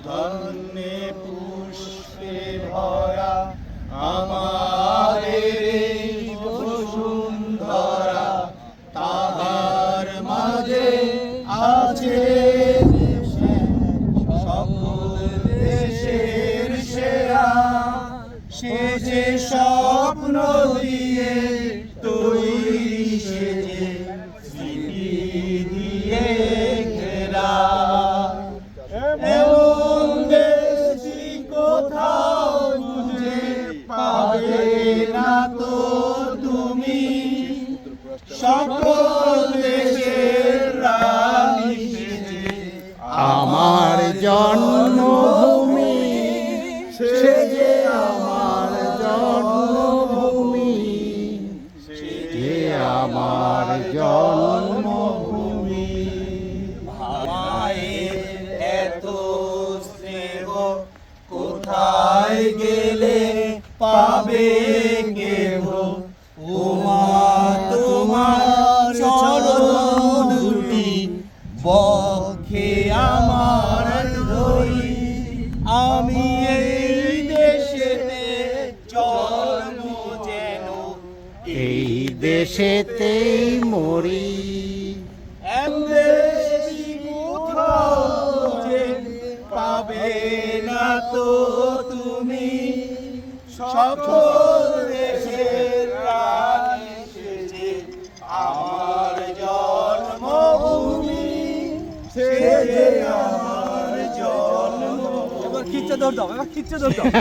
ধন্যে পুষ্পে ভরা আমার এই বসুন্ধরা, তাহার মাঝে আছে সকল দেশের সেরা, সে যে স্বপ্ন দিয়ে তৈরি, সে যে স্মৃতি দিয়ে ঘেরা। এমন দেশি কোথাও খুঁজে পাবে না তো তুমি, সকল দেশের রানী সেজে আমার জন্মভূমি, সে যে আমার জন্মভূমি, সে যে আমার জন্মভূমি। মায়ের এত স্নেহ কোথায় গেলে পাবে কেহ, ও মা তোমার চরণ দুটি বক্ষে আমার ধরি, আমি এই দেশেতে জন্ম যেন এই দেশেতেই মরি। দেশি কোথাও যে পাবে না তো তুমি, সকল দেশের রানী সেজে আমার জন্মভূমি, সে যে আমার জন্মভূমি। এবার খিচ্ছে ধর দাও, এবার খিচ্ছে ধর দাও।